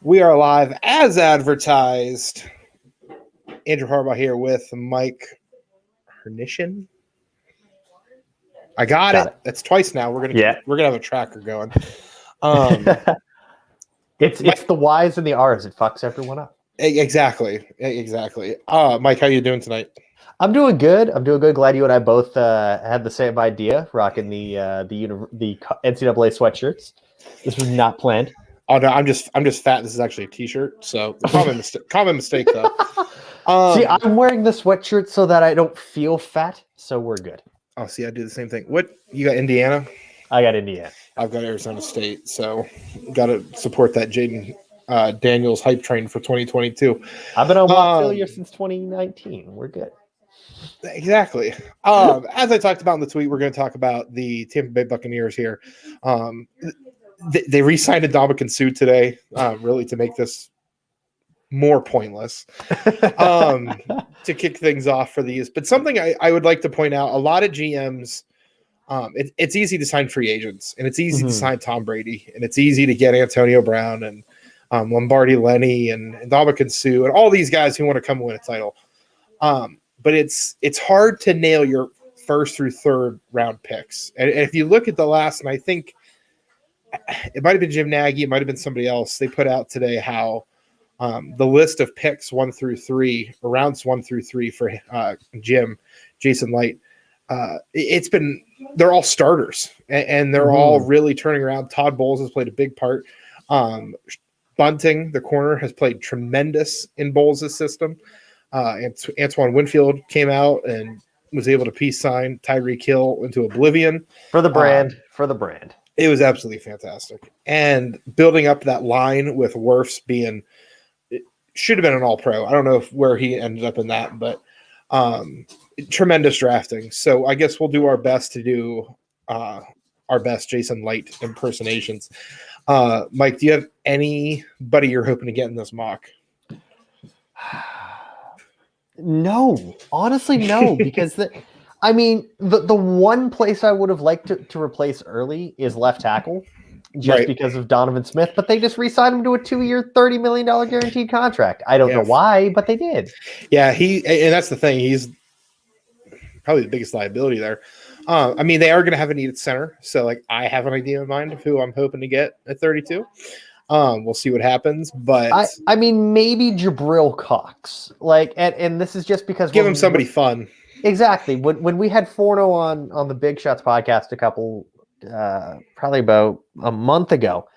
We are live as advertised. Andrew Harbaugh here with Mike Hrynyshyn. I got it. That's twice now. We're gonna have a tracker going. It's the Y's and the R's. It fucks everyone up. Exactly. Mike, how you doing tonight? I'm doing good. Glad you and I both had the same idea, rocking the NCAA sweatshirts. This was not planned. Oh no, I'm just fat. This is actually a t-shirt, so common mistake though. See, I'm wearing the sweatshirt so that I don't feel fat, so we're good. Oh, see, I do the same thing. What you got? Indiana? I got Indiana. I've got Arizona State, so got to support that Jaden Daniels hype train for 2022. I've been on walk failure since 2019. We're good. Exactly. As I talked about in the tweet, we're going to talk about the Tampa Bay Buccaneers here. They re-signed Ndamukong Suh today, really to make this more pointless, to kick things off for these. But something I would like to point out, a lot of GMs, it's easy to sign free agents, and it's easy to sign Tom Brady, and it's easy to get Antonio Brown and Lombardi Lenny and Ndamukong Suh and all these guys who want to come win a title. But it's hard to nail your first through third round picks. And if you look at the last, and I think it might have been Jim Nagy, it might have been somebody else, they put out today how the list of picks rounds 1 through 3 for Jason Light, they're all starters, and they're all really turning around. Todd Bowles has played a big part. Bunting, the corner, has played tremendous in Bowles' system. Antoine Winfield came out and was able to peace sign Tyreek Hill into oblivion. For the brand. It was absolutely fantastic. And building up that line with Wirfs should have been an all-pro. I don't know where he ended up in that, but tremendous drafting. So I guess we'll do our best to do our best Jason Light impersonations. Mike, do you have anybody you're hoping to get in this mock? No, honestly, no, because the one place I would have liked to replace early is left tackle, just because of Donovan Smith, but they just re-signed him to a 2-year, $30 million guaranteed contract. I don't know why, but they did. Yeah, and that's the thing. He's probably the biggest liability there. They are going to have a need at center, so I have an idea in mind of who I'm hoping to get at 32. We'll see what happens, but maybe Jabril Cox, and this is just because give him somebody fun. Exactly. When we had Forno on the Big Shots podcast probably about a month ago,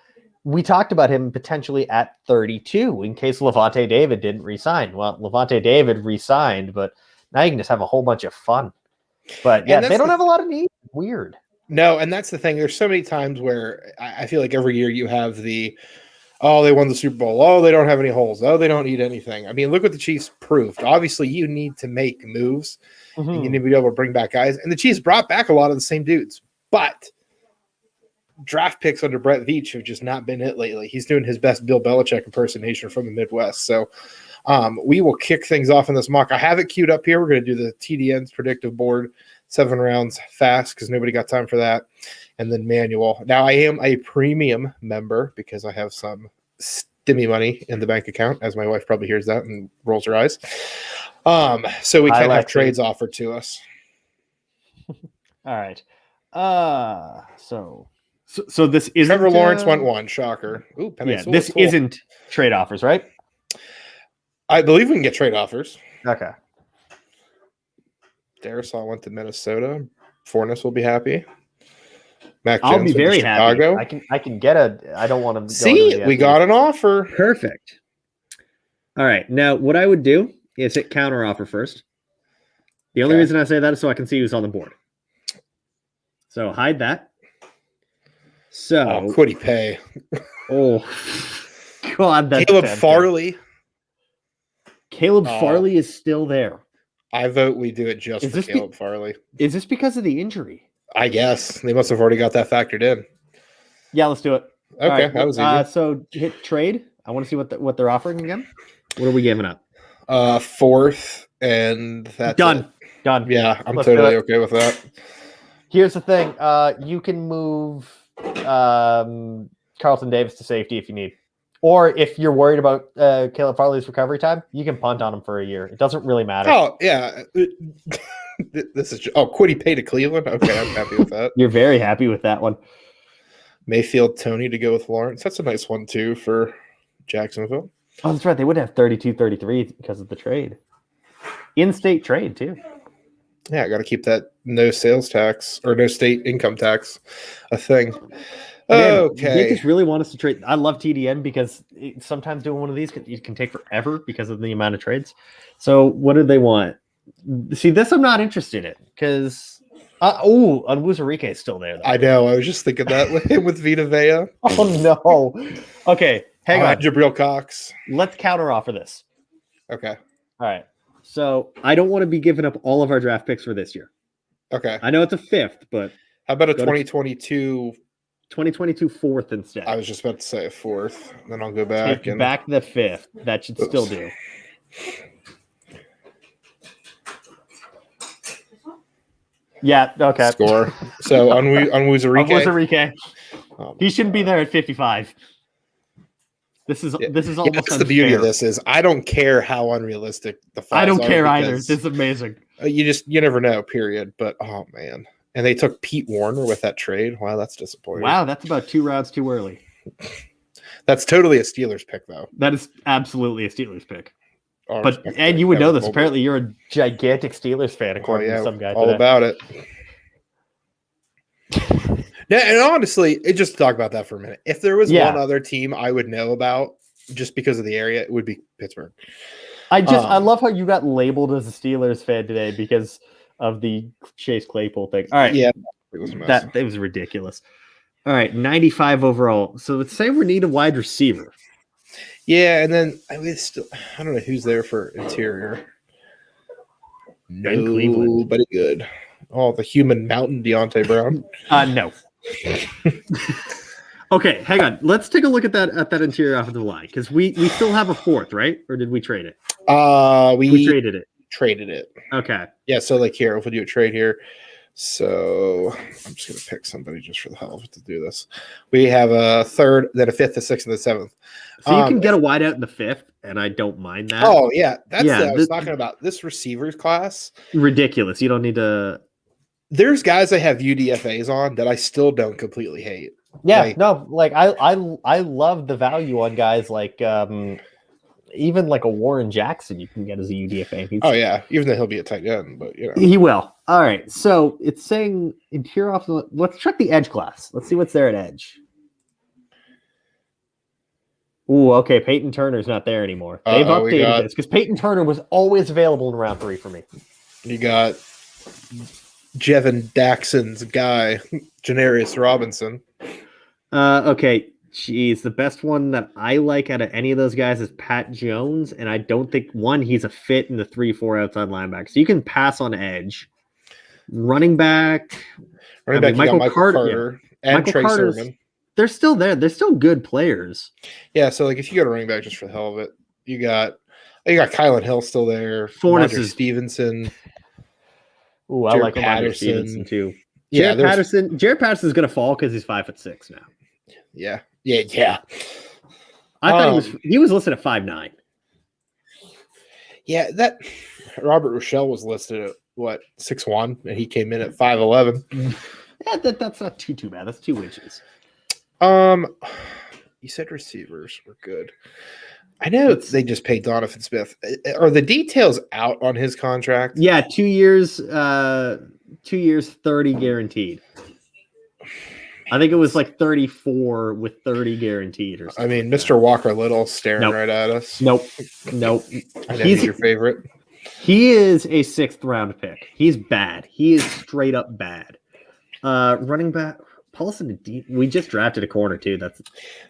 we talked about him potentially at 32 in case Levante David didn't resign. Well, Levante David resigned, but now you can just have a whole bunch of fun. But yeah, they don't have a lot of needs. Weird. No, and that's the thing. There's so many times where I feel like every year you have they won the Super Bowl. Oh, they don't have any holes. Oh, they don't need anything. Look what the Chiefs proved. Obviously, you need to make moves. And you need to be able to bring back guys. And the Chiefs brought back a lot of the same dudes. But draft picks under Brett Veach have just not been it lately. He's doing his best Bill Belichick impersonation from the Midwest. So we will kick things off in this mock. I have it queued up here. We're going to do the TDN's predictive board. 7 rounds fast because nobody got time for that. And then manual. Now, I am a premium member because I have some stimmy money in the bank account, as my wife probably hears that and rolls her eyes. So we can have trades offered to us. All right. So this isn't... Trevor Lawrence went 1. Shocker. Ooh, this isn't trade offers, right? I believe we can get trade offers. Okay. Darisaw went to Minnesota. Fornes will be happy. Mac I'll Jones be very Chicago. happy. I can get I don't want to see. We got an offer. Perfect. All right. Now, what I would do is hit counter offer first. The only reason I say that is so I can see who's on the board. So hide that. So Quiddy pay. Oh God, that's Caleb Farley. Farley is still there. I vote we do it just for Caleb Farley. Is this because of the injury? I guess they must have already got that factored in. Yeah, let's do it. Okay, that was easy. So hit trade. I want to see what they're offering again. What are we giving up? 4th, and that's done. It. Done. Yeah, I'm totally okay with that. Here's the thing. You can move Carlton Davis to safety if you need. Or if you're worried about Caleb Farley's recovery time, you can punt on him for a year. It doesn't really matter. Oh, yeah. This is Quiddy Pay to Cleveland. Okay, I'm happy with that. You're very happy with that one. Mayfield, Tony to go with Lawrence. That's a nice one, too, for Jacksonville. Oh, that's right. They would have 32-33 because of the trade. In-state trade, too. Yeah, I got to keep that no sales tax or no state income tax a thing. Man, Okay. they just really want us to trade. I love TDN because sometimes doing one of these can take forever because of the amount of trades. So what do they want? See, this I'm not interested in because Onwuzurike is still there. Though. I know. I was just thinking that with him with Vita Vea. Oh no. Okay, hang on. Jabril Cox. Let's counter offer this. Okay. All right. So I don't want to be giving up all of our draft picks for this year. Okay. I know it's a fifth, but how about a 2022 fourth instead? I was just about to say a fourth. Then I'll go back and back the fifth. That should still do. Yeah. Okay. Score. So Onwuzurike. He shouldn't be there at 55. This is almost. That's the beauty of this is I don't care how unrealistic the falls I don't are care either. This is amazing. You never know. Period. But oh man, and they took Pete Warner with that trade. Wow, that's disappointing. Wow, that's about 2 rounds too early. That's totally a Steelers pick, though. That is absolutely a Steelers pick. And you would know this. Apparently, you're a gigantic Steelers fan, according to some guy. All about it. Yeah, and honestly, just talk about that for a minute. If there was one other team I would know about, just because of the area, it would be Pittsburgh. I love how you got labeled as a Steelers fan today because of the Chase Claypool thing. All right, yeah, it was a mess. It was ridiculous. All right, 95 overall. So let's say we need a wide receiver. Yeah, and then I don't know who's there for interior. Nobody good. Oh, the human mountain Deontay Brown. No. Okay, hang on. Let's take a look at that interior offensive line because we still have a fourth, right? Or did we trade it? We traded it. Traded it. Okay. Yeah. So here, if we do a trade here, so I'm just gonna pick somebody just for the hell of it to do this. We have a third, then a fifth, a sixth, and a seventh. So you can get a wideout in the fifth, and I don't mind that. Oh yeah, that's what I was talking about. This receivers class, ridiculous. You don't need to. There's guys I have UDFAs on that I still don't completely hate. Yeah, I love the value on guys like even like a Warren Jackson you can get as a UDFA. Oh yeah, even though he'll be a tight end, but he will. All right, so it's saying interior off. Let's check the edge class. Let's see what's there at edge. Ooh, okay. Peyton Turner's not there anymore. They've updated this because Peyton Turner was always available in round 3 for me. You got Jevin Dackson's guy, Janarius Robinson. Okay. Jeez, the best one that I like out of any of those guys is Pat Jones, and I don't think he's a fit in the 3-4 outside linebacker. So you can pass on edge. Running back, Michael Carter and Michael Trey Carter's, Sermon. They're still there. They're still good players. Yeah, so if you go to running back just for the hell of it, you got Kylan Hill still there. Roger Stevenson. Ooh, I like Roger Stevenson too. Yeah, Jared Patterson's gonna fall because he's 5'6" now. Yeah. I thought he was listed at 5'9". Yeah, that Robert Rochelle was listed at 6'1", and he came in at 5'11". Yeah, that's not too bad. That's 2 inches. You said receivers were good. I know they just paid Donovan Smith. Are the details out on his contract? Yeah, 2 years, 2 years, 30 guaranteed. I think it was like 34 with 30 guaranteed or something. I mean, Mr. Walker Little staring right at us. Nope. I know he's your favorite. He is a 6th round pick. He's bad. He is straight up bad. Running back, Paulson. We just drafted a corner too.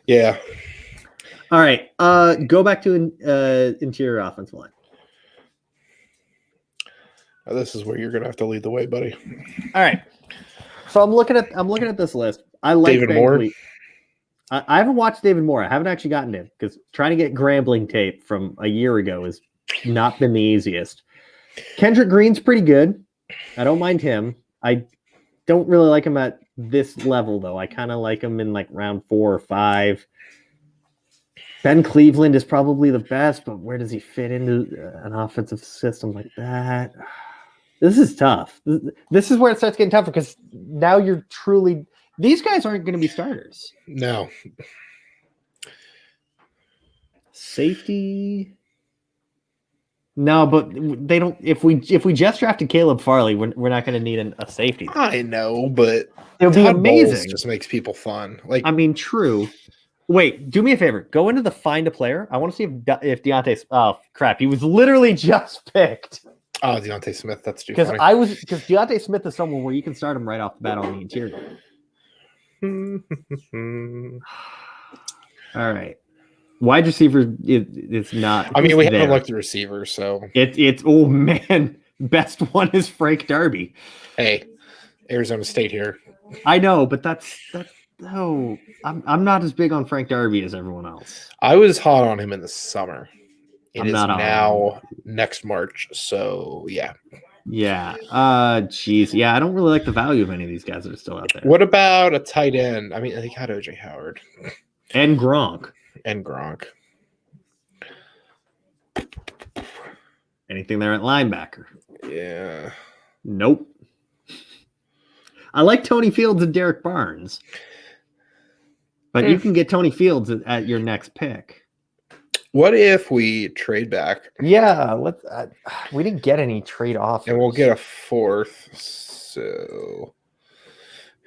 Yeah. All right. Go back to interior offensive line. This is where you're gonna have to lead the way, buddy. All right. So I'm looking at this list. I like David Moore. I haven't watched David Moore. I haven't actually gotten it because trying to get Grambling tape from a year ago has not been the easiest. Kendrick Green's pretty good. I don't mind him. I don't really like him at this level though. I kind of like him in like round 4 or 5. Ben Cleveland is probably the best, but where does he fit into an offensive system like that? This is tough. This is where it starts getting tougher because now you're truly these guys aren't going to be starters. No. Safety. No, but they don't. If we just drafted Caleb Farley, we're not going to need a safety. I know, but it would be Todd amazing. Bowles just makes people fun. Like, I mean, true. Wait, do me a favor. Go into the find a player. I want to see if Deontay. Oh crap! He was literally just picked. Oh, Deontay Smith. That's too funny. Because Deontay Smith is someone where you can start him right off the bat on the interior. All right. Wide receiver, it's not. I mean, we haven't looked at receivers, so it's oh man, best one is Frank Darby. Hey, Arizona State here. I know, but that's no. I'm not as big on Frank Darby as everyone else. I was hot on him in the summer. It is not now next March, so yeah. Yeah. Geez. Yeah, I don't really like the value of any of these guys that are still out there. What about a tight end? I mean, they got OJ Howard and Gronk. Anything there at linebacker? Yeah. Nope. I like Tony Fields and Derek Barnes, but you can get Tony Fields at your next pick. What if we trade back? Yeah, let's. We didn't get any trade offers, and we'll get a fourth. So,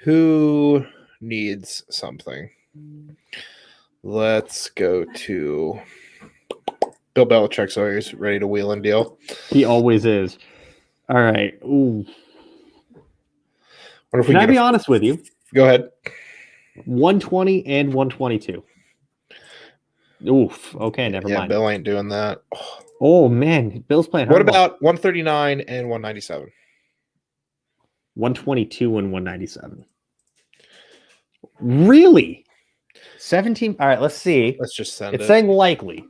who needs something? Let's go to Bill Belichick's always ready to wheel and deal. He always is. All right. Ooh. What if we Can I be honest with you? Go ahead. 120 and 122. Oof. Okay, never mind. Bill ain't doing that. Oh man, Bill's playing. What about 139 and 197? 122 and 197. Really? 17. All right, let's see. Let's just send it. It's saying likely.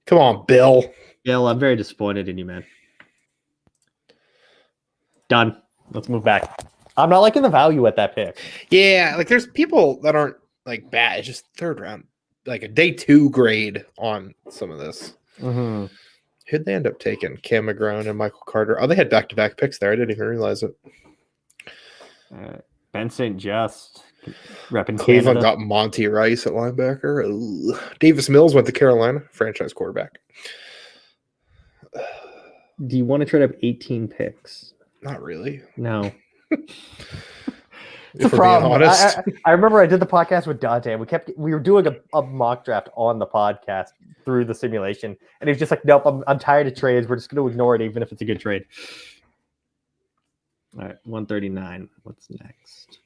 Come on, Bill. Bill, I'm very disappointed in you, man. Done. Let's move back. I'm not liking the value at that pick. Yeah, like there's people that aren't like bad. It's just third round, like a day 2 grade on some of this. Mm-hmm. Who'd they end up taking? Cam McGrone and Michael Carter. Oh, they had back-to-back picks there. I didn't even realize it. Ben St. Just repping Cleveland Canada. got Monty Rice at linebacker. Ugh. Davis Mills went to Carolina, franchise quarterback. Do you want to trade up 18 picks? Not really. No. It's a problem. I remember I did the podcast with Dante, and we were doing a mock draft on the podcast through the simulation, and he was just like, "Nope, I'm tired of trades. We're just going to ignore it, even if it's a good trade." All right, 139. What's next?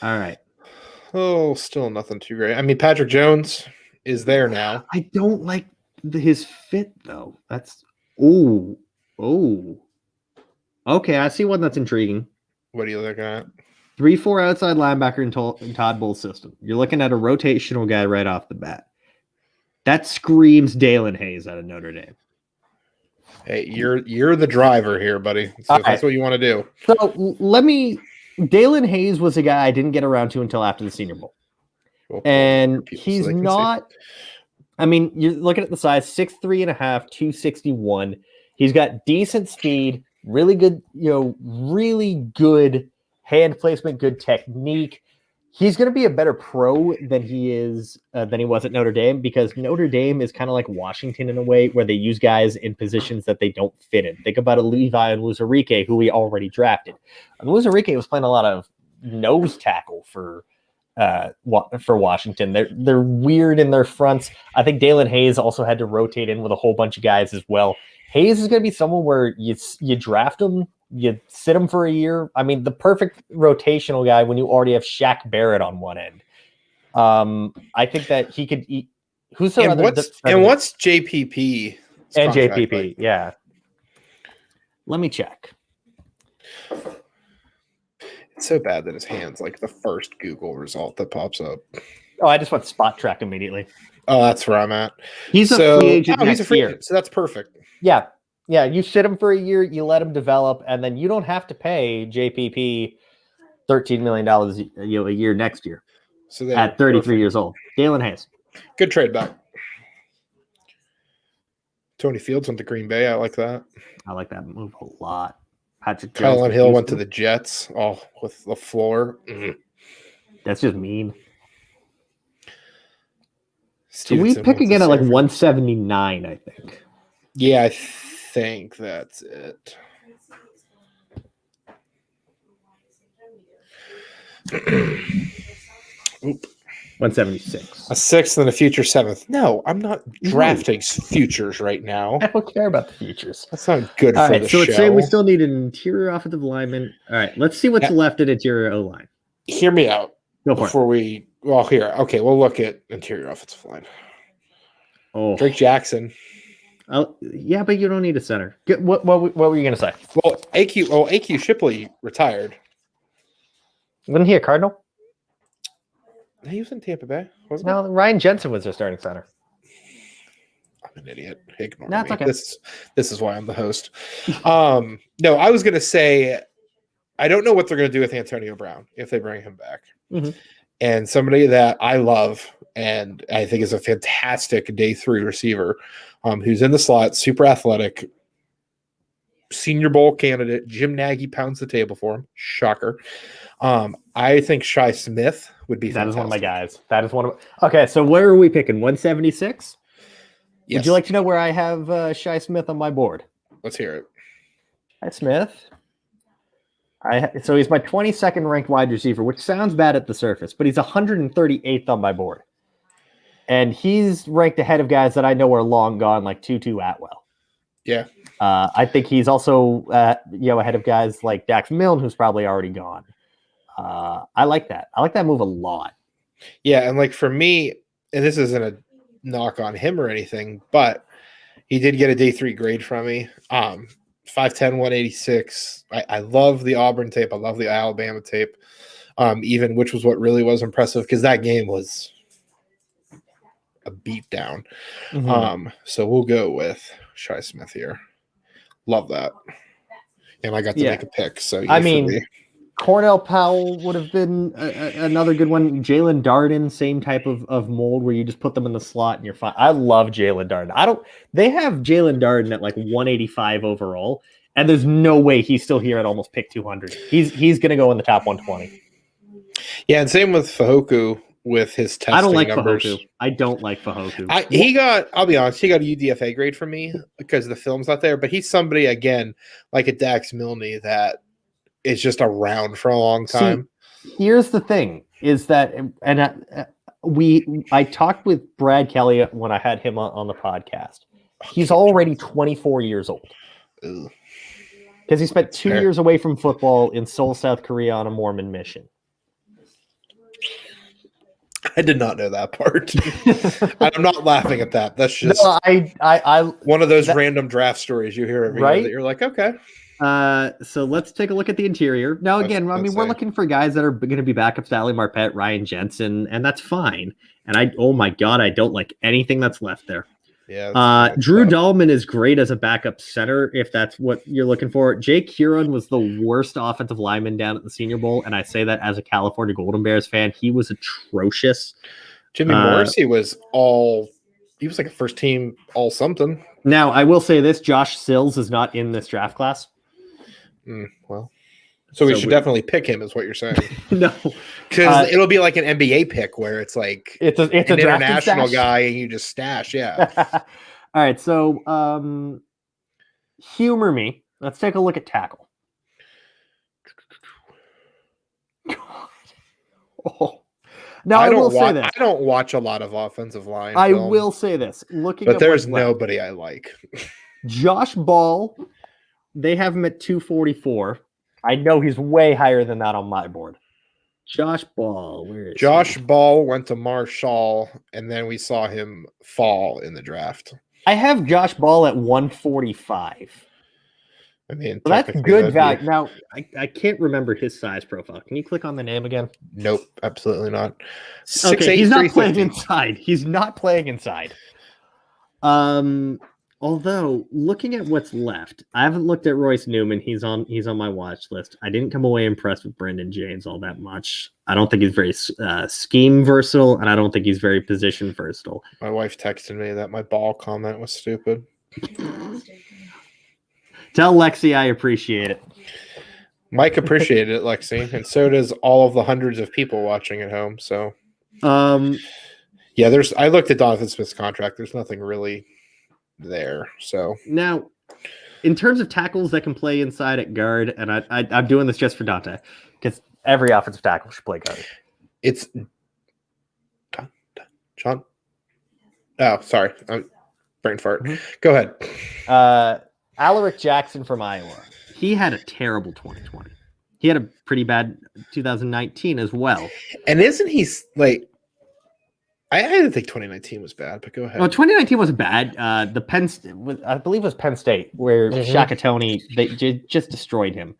All right. Oh, still nothing too great. I mean, Patrick Jones is there now. I don't like his fit though. That's oh. Okay, I see one that's intriguing. What are you looking at? 3-4 outside linebacker in Todd Bowles' system. You're looking at a rotational guy right off the bat. That screams Dalen Hayes out of Notre Dame. Hey, you're the driver here, buddy. So if that's what you want to do. So Dalen Hayes was a guy I didn't get around to until after the Senior Bowl. And he's not, I mean, you're looking at the size, 6'3.5", 261. He's got decent speed, really good, really good hand placement, good technique. He's going to be a better pro than he was at Notre Dame, because Notre Dame is kind of like Washington in a way, where they use guys in positions that they don't fit in. Think about a Levi and Luzarike, who we already drafted. And Luzarike was playing a lot of nose tackle for Washington. They're weird in their fronts. I think Dalen Hayes also had to rotate in with a whole bunch of guys as well. Hayes is going to be someone where you draft him, you sit him for a year. I mean, the perfect rotational guy when you already have Shaq Barrett on one end. I think that he could eat. Who's the other? What's JPP? And JPP, like? Yeah. Let me check. It's so bad that his hand's like the first Google result that pops up. Oh, I just went spot track immediately. Oh, that's where I'm at. He's a free agent next year. So that's perfect. Yeah. Yeah, you sit him for a year, you let him develop, and then you don't have to pay JPP $13 million a year next year. So they at 33 years old. Dalen Hayes. Good trade back. Tony Fields went to Green Bay. I like that. I like that move a lot. Patrick Kylan Hill went to the Jets. Oh, with LaFleur. That's just mean. So Stevenson we pick went to again at like San 179, I think. Yeah, I think that's it. Oop. 176. A sixth and a future seventh. No, I'm not drafting futures right now. I don't care about the futures. That's not good All for right, the so show. let's say we still need an interior offensive lineman. All right, let's see what's left at interior O-line. Hear me out. Go for before we here. Okay, we'll look at interior offensive line. Oh, Drake Jackson. Yeah, but you don't need a center. What were you going to say? Well, AQ Shipley retired. Wasn't he a Cardinal? He was in Tampa Bay, wasn't No, Ryan Jensen was their starting center. he? I'm an idiot. Ignore No, me. it's okay. This is why I'm the host. No, I was going to say I don't know what they're going to do with Antonio Brown if they bring him back. Mm-hmm. And somebody that I love and I think is a fantastic day 3 receiver, who's in the slot, super athletic, Senior Bowl candidate. Jim Nagy pounds the table for him. Shocker. I think Shi Smith would be fantastic. That is one of my guys. That is one of Okay, so where are we picking? 176? Yes. Would you like to know where I have Shi Smith on my board? Let's hear it. Shi Smith. So he's my 22nd ranked wide receiver, which sounds bad at the surface, but he's 138th on my board. And he's ranked ahead of guys that I know are long gone, like Tutu Atwell. Yeah. I think he's also ahead of guys like Dax Milne, who's probably already gone. I like that. I like that move a lot. Yeah, and like for me, and this isn't a knock on him or anything, but he did get a day 3 grade from me. 5'10", 186. I love the Auburn tape. I love the Alabama tape, even, which was what really was impressive because that game was a beatdown. Mm-hmm. So we'll go with Shi Smith here. Love that. And I got to make a pick. So I mean, Cornell Powell would have been another good one. Jalen Darden, same type of mold where you just put them in the slot and you're fine. I love Jalen Darden. They have Jalen Darden at like 185 overall, and there's no way he's still here at almost pick 200. He's going to go in the top 120. Yeah, and same with Fahoku with his testing I don't like numbers. Fahoku. I don't like Fahoku. I'll be honest, he got a UDFA grade from me because the film's not there, but he's somebody, again, like a Dax Milne that is just around for a long time. See, here's the thing is that, and I talked with Brad Kelly when I had him on the podcast. He's already 24 years old. Because he spent 2 years away from football in Seoul, South Korea on a Mormon mission. I did not know that part. I'm not laughing at that. That's just one of those random draft stories you hear every year that you're like, okay. So let's take a look at the interior. Now, again, we're looking for guys that are going to be backups to Ali Marpet, Ryan Jensen, and that's fine. And oh my God, I don't like anything that's left there. Yeah. Drew Dahlman is great as a backup center, if that's what you're looking for. Jake Huron was the worst offensive lineman down at the Senior Bowl, and I say that as a California Golden Bears fan. He was atrocious. Jimmy Morrissey was like a first team all something. Now, I will say this, Josh Sills is not in this draft class. So we should definitely pick him, is what you're saying. No, because it'll be like an NBA pick where it's like it's an international guy and you just stash. Yeah. All right. So humor me. Let's take a look at tackle. Now I will say this. I don't watch a lot of offensive line. I will say this. But there's nobody I like. Josh Ball. They have him at 244. I know he's way higher than that on my board. Josh Ball, where is Josh Ball went to Marshall, and then we saw him fall in the draft. I have Josh Ball at 145. I mean, well, that's good value. Now, I can't remember his size profile. Can you click on the name again? Nope, absolutely not. Okay, he's not playing inside. He's not playing inside. Although looking at what's left, I haven't looked at Royce Newman. He's on my watch list. I didn't come away impressed with Brendan James all that much. I don't think he's very scheme versatile, and I don't think he's very position versatile. My wife texted me that my ball comment was stupid. Tell Lexi I appreciate it. Mike appreciated it, Lexi, and so does all of the hundreds of people watching at home. So, yeah, I looked at Donovan Smith's contract. There's nothing really there. So now, in terms of tackles that can play inside at guard, and I'm doing this just for Dante, because every offensive tackle should play guard. It's John. Oh, sorry, brain fart. Mm-hmm. Go ahead. Alaric Jackson from Iowa. He had a terrible 2020. He had a pretty bad 2019 as well. And isn't he like? I didn't think 2019 was bad, but go ahead. No, 2019 wasn't bad. I believe it was Penn State, where Shaka Toney, they just destroyed him.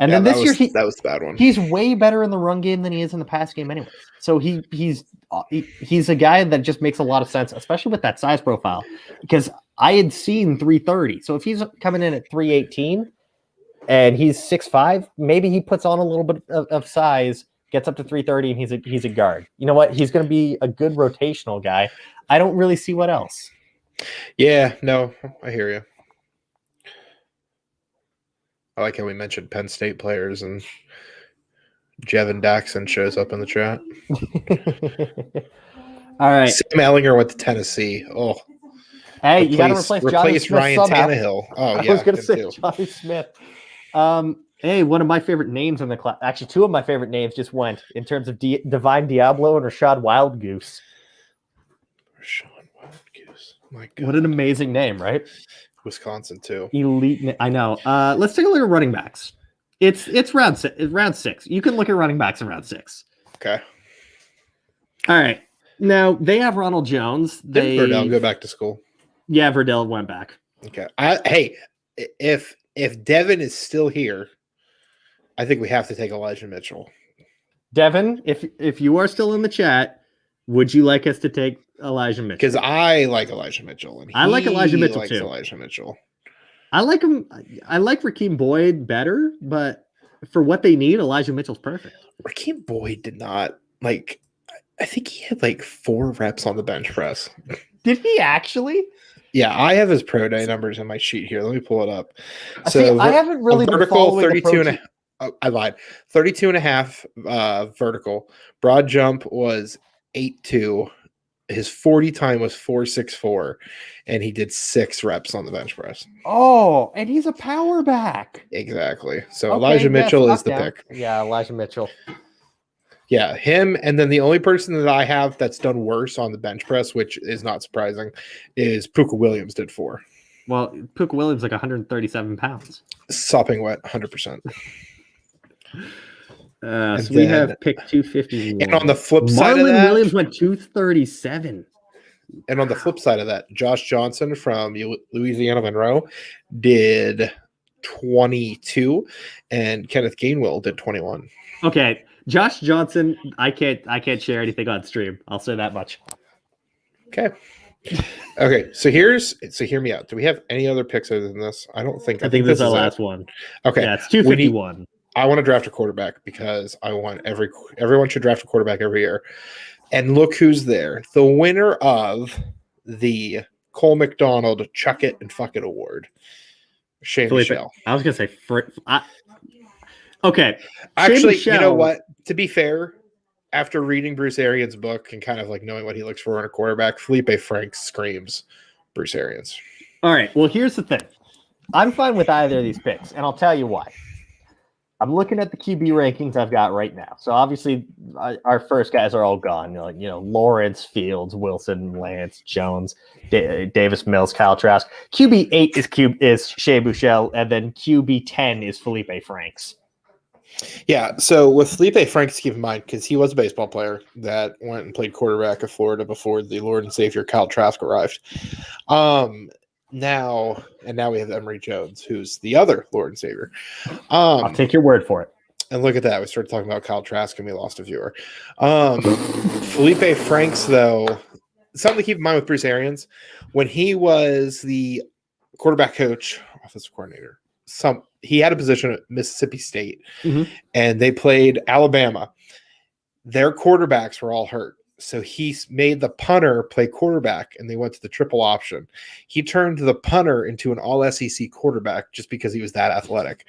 And then this year, that was the bad one. He's way better in the run game than he is in the pass game anyway. So he's a guy that just makes a lot of sense, especially with that size profile, because I had seen 330. So if he's coming in at 318 and he's 6'5", maybe he puts on a little bit of size, gets up to 330, and he's a guard. You know what? He's going to be a good rotational guy. I don't really see what else. Yeah, no, I hear you. I like how we mentioned Penn State players, and Jevin Dackson shows up in the chat. All right. Sam Ellinger went to Tennessee. Oh, hey, you got to replace Ryan Tannehill. Oh, yeah. I was going to say Johnny Smith. Hey, one of my favorite names in the class. Actually, two of my favorite names just went in terms of Divine Diablo and Rashad Wildgoose. Rashad Wildgoose. My God. What an amazing name, right? Wisconsin, too. Elite. I know. Let's take a look at running backs. It's round six. You can look at running backs in round 6. Okay. All right. Now, they have Ronald Jones. Did Verdell go back to school? Yeah, Verdell went back. Okay. Hey, if Devin is still here, I think we have to take Elijah Mitchell. Devin, if you are still in the chat, would you like us to take Elijah Mitchell? Because I like Elijah Mitchell, and I like Elijah Mitchell likes too. Elijah Mitchell. I like him. I like Rakeem Boyd better, but for what they need, Elijah Mitchell's perfect. Rakeem Boyd did not like. I think he had like 4 reps on the bench press. Did he actually? Yeah, I have his pro day numbers in my sheet here. Let me pull it up. So I haven't really been vertical 32 and a half. Oh, I lied. 32 and a half vertical. Broad jump was 8.2. His 40 time was 4.64, and he did 6 reps on the bench press. Oh, and he's a power back. Exactly. So Elijah Mitchell is the pick. Yeah, Elijah Mitchell. Yeah, him, and then the only person that I have that's done worse on the bench press, which is not surprising, is Puka Williams did 4. Well, Puka Williams like 137 pounds. Sopping wet, 100%. So we have pick 251. And on the flip side of that, Marlon Williams went 237. And on the flip side of that, Josh Johnson from Louisiana Monroe did 22, and Kenneth Gainwell did 21. Okay, Josh Johnson, I can't share anything on stream. I'll say that much. Okay. Okay, so hear me out. Do we have any other picks other than this? I don't think. I think this is our last one. Okay. Yeah, it's 251. I want to draft a quarterback because I want everyone should draft a quarterback every year. And look who's there. The winner of the Cole McDonald Chuck It and Fuck It Award. Shane Michelle. I was going to say okay. Actually, you know what? To be fair, after reading Bruce Arians' book and kind of like knowing what he looks for in a quarterback, Felipe Franks screams Bruce Arians. All right. Well, here's the thing. I'm fine with either of these picks, and I'll tell you why. I'm looking at the QB rankings I've got right now. So obviously, our first guys are all gone. Lawrence, Fields, Wilson, Lance, Jones, Davis Mills, Kyle Trask. QB 8 is Shea Buechele, and then QB 10 is Felipe Franks. Yeah, so with Felipe Franks, keep in mind, because he was a baseball player that went and played quarterback at Florida before the Lord and Savior Kyle Trask arrived. Now we have Emory Jones, who's the other Lord and Savior. I'll take your word for it. And look at that. We started talking about Kyle Trask and we lost a viewer. Felipe Franks, though, something to keep in mind with Bruce Arians, when he was the quarterback coach, offensive coordinator. He had a position at Mississippi State, and they played Alabama. Their quarterbacks were all hurt. So he made the punter play quarterback, and they went to the triple option. He turned the punter into an all-SEC quarterback just because he was that athletic.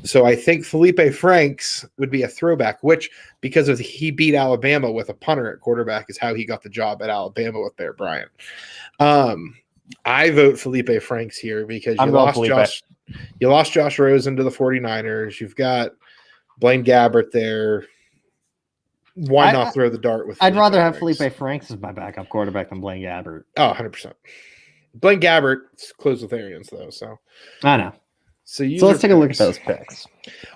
So I think Felipe Franks would be a throwback, which, because of he beat Alabama with a punter at quarterback, is how he got the job at Alabama with Bear Bryant. I vote Felipe Franks here because you lost Josh Rosen to the 49ers. You've got Blaine Gabbert there. Why not throw the dart with I'd rather have Franks? Felipe Franks as my backup quarterback than Blaine Gabbert. Oh, 100%. Blaine Gabbert's close with Arians, though. So I know. So let's take a look at those picks.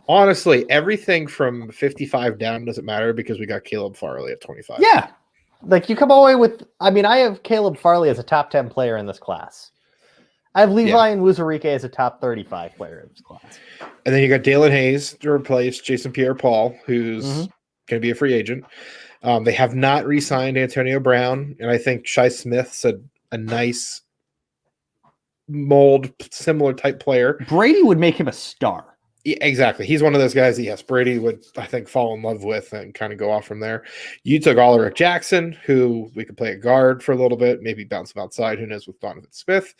Honestly, everything from 55 down doesn't matter because we got Caleb Farley at 25. Yeah. Like you come away with, I mean, I have Caleb Farley as a top 10 player in this class. I have Levi and Wuzurike as a top 35 player in this class. And then you got Dalen Hayes to replace Jason Pierre-Paul, who's going to be a free agent. They have not re-signed Antonio Brown, and I think Shi Smith's a nice mold, similar type player. Brady would make him a star. Yeah, exactly. He's one of those guys that, yes, Brady would, I think, fall in love with and kind of go off from there. You took Alaric Jackson, who we could play a guard for a little bit, maybe bounce him outside. Who knows with Donovan Smith.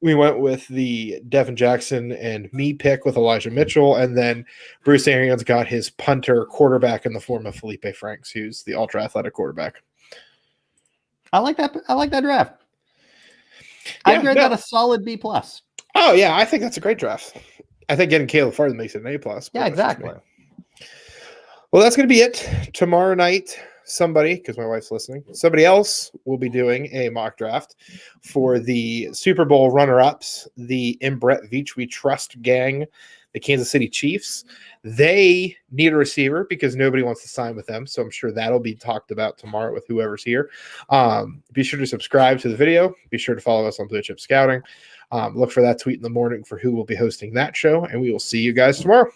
We went with the Devin Jackson and me pick with Elijah Mitchell, and then Bruce Arians got his punter quarterback in the form of Felipe Franks, who's the ultra athletic quarterback. I like that. I like that draft. I'd grade that a solid B+. Oh yeah, I think that's a great draft. I think getting Caleb Farley makes it an A+. Yeah, exactly. Well, that's going to be it. Tomorrow night, somebody, because my wife's listening, somebody else will be doing a mock draft for the Super Bowl runner-ups, the In Brett Veach We Trust gang, the Kansas City Chiefs. They need a receiver because nobody wants to sign with them, so I'm sure that'll be talked about tomorrow with whoever's here. Be sure to subscribe to the video. Be sure to follow us on Blue Chip Scouting. Look for that tweet in the morning for who will be hosting that show, and we will see you guys tomorrow.